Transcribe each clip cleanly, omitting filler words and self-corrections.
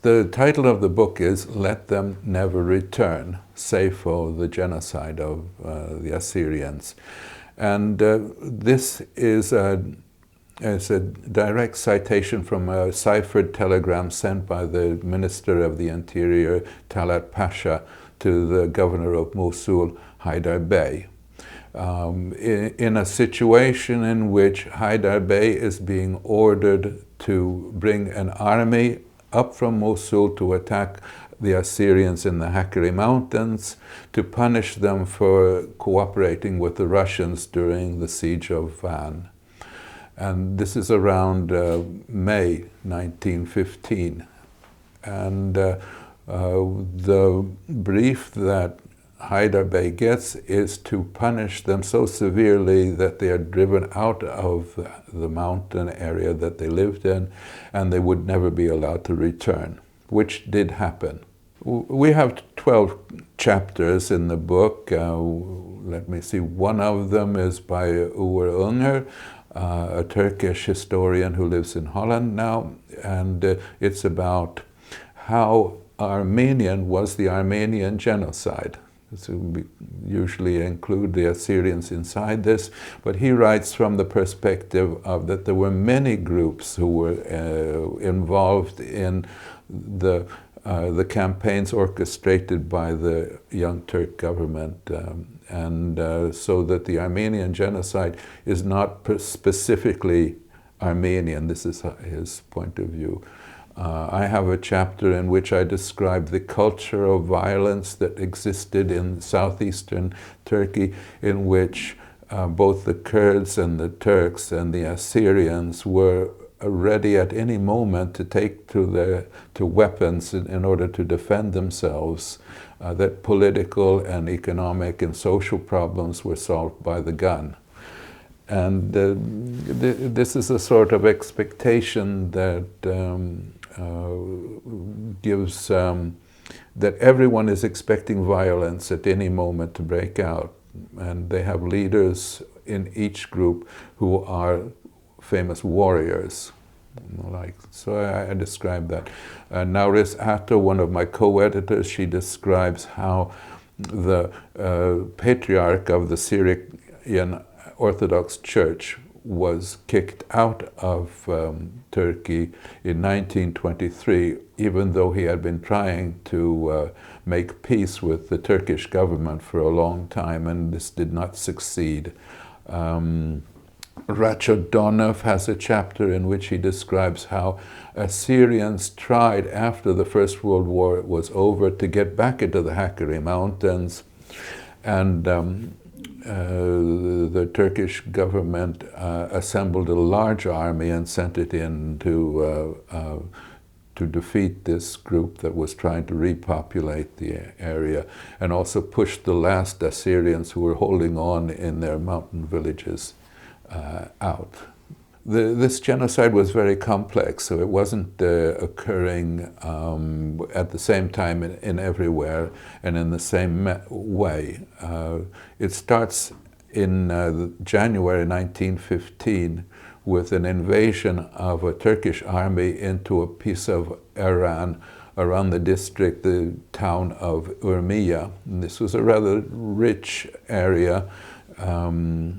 The title of the book is Let Them Never Return, Sappho, the Genocide of the Assyrians. And this is a direct citation from a ciphered telegram sent by the Minister of the Interior, Talat Pasha, to the governor of Mosul, Haidar Bey. In a situation in which Haidar Bey is being ordered to bring an army up from Mosul to attack the Assyrians in the Hakkari Mountains, to punish them for cooperating with the Russians during the siege of Van. And this is around May 1915. And the brief that Haidar Bey gets is to punish them so severely that they are driven out of the mountain area that they lived in, and they would never be allowed to return, which did happen. We have 12 chapters in the book. Let me see, one of them is by Uğur Unger, a Turkish historian who lives in Holland now, and it's about how Armenian was the Armenian genocide. So we usually include the Assyrians inside this, but he writes from the perspective of that there were many groups who were involved in the campaigns orchestrated by the Young Turk government, so that the Armenian genocide is not specifically Armenian. This is his point of view. I have a chapter in which I describe the culture of violence that existed in southeastern Turkey, in which both the Kurds and the Turks and the Assyrians were ready at any moment to take to weapons in order to defend themselves, that political and economic and social problems were solved by the gun. And this is a sort of expectation that gives that everyone is expecting violence at any moment to break out, and they have leaders in each group who are famous warriors. So I describe that. Nauris Atto, one of my co-editors, she describes how the patriarch of the Syrian Orthodox Church was kicked out of Turkey in 1923, even though he had been trying to make peace with the Turkish government for a long time, and this did not succeed. Rachel Donov has a chapter in which he describes how Assyrians tried, after the First World War was over, to get back into the Hakkari Mountains, and the Turkish government assembled a large army and sent it in to defeat this group that was trying to repopulate the area, and also pushed the last Assyrians who were holding on in their mountain villages out. This genocide was very complex, so it wasn't occurring at the same time in everywhere and in the same way. It starts in January 1915 with an invasion of a Turkish army into a piece of Iran around the town of Urmia. And this was a rather rich area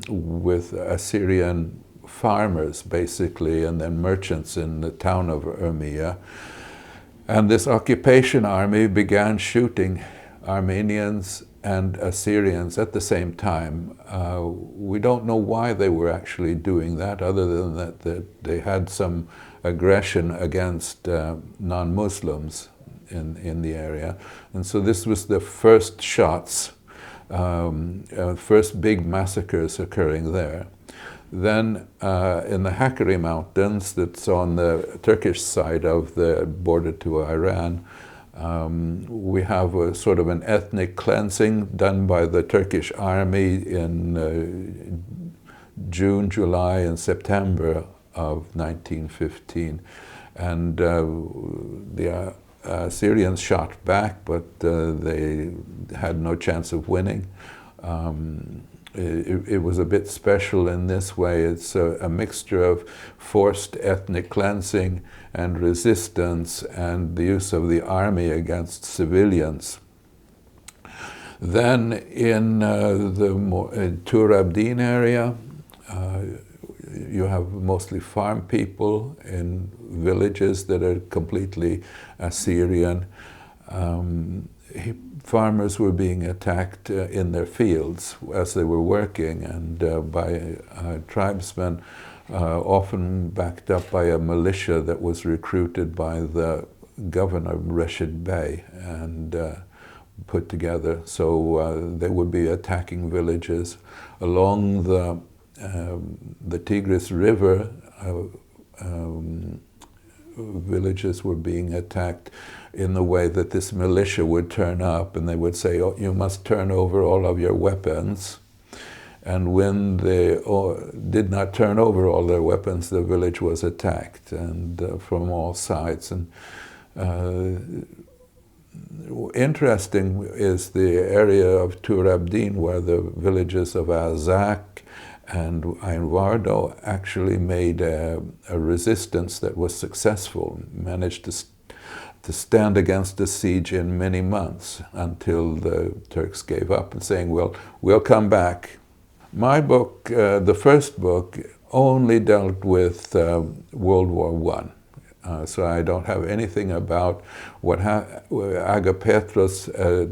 with Assyrian farmers, basically, and then merchants in the town of Urmia. And this occupation army began shooting Armenians and Assyrians at the same time. We don't know why they were actually doing that, other than that they had some aggression against non-Muslims in the area. And so this was the first shots, first big massacres occurring there. Then in the Hakkari Mountains, that's on the Turkish side of the border to Iran, we have a sort of an ethnic cleansing done by the Turkish army in June, July, and September of 1915. And the Syrians shot back, but they had no chance of winning. it was a bit special in this way. It's a mixture of forced ethnic cleansing and resistance and the use of the army against civilians. Then in the Tur Abdin area, you have mostly farm people in villages that are completely Assyrian. Farmers were being attacked in their fields as they were working, and by tribesmen, often backed up by a militia that was recruited by the governor, Rashid Bey, and put together. So they would be attacking villages along the Tigris River. Villages were being attacked in the way that this militia would turn up, and they would say, "Oh, you must turn over all of your weapons." And when they did not turn over all their weapons, the village was attacked, and from all sides. And interesting is the area of Tur Abdin, where the villages of Azak and Ain Wardo actually made a resistance that was successful, managed to stand against the siege in many months until the Turks gave up and saying, "Well, we'll come back." My book, the first book, only dealt with World War I. So I don't have anything about what Agapetro's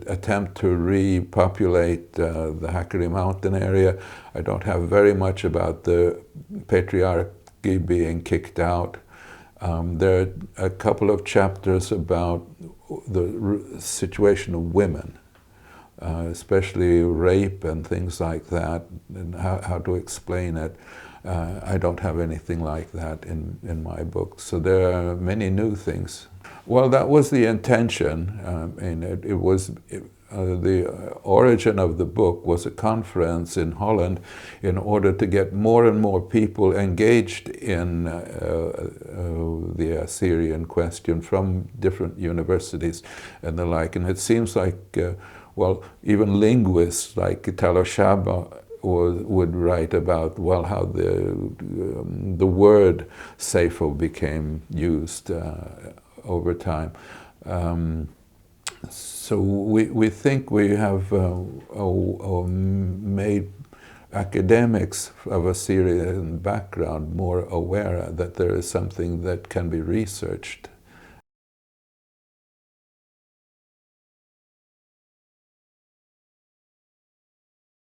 attempt to repopulate the Hakkari mountain area. I don't have very much about the patriarchy being kicked out. There are a couple of chapters about the situation of women, especially rape and things like that, and how to explain it. I don't have anything like that in my book. So there are many new things. Well, that was the intention. The origin of the book was a conference in Holland in order to get more and more people engaged in the Assyrian question from different universities and the like. And it seems like, well, even linguists like Italo Shaba would write about, well, how the word Seifo became used over time. So we think we have made academics of a Syrian background more aware that there is something that can be researched.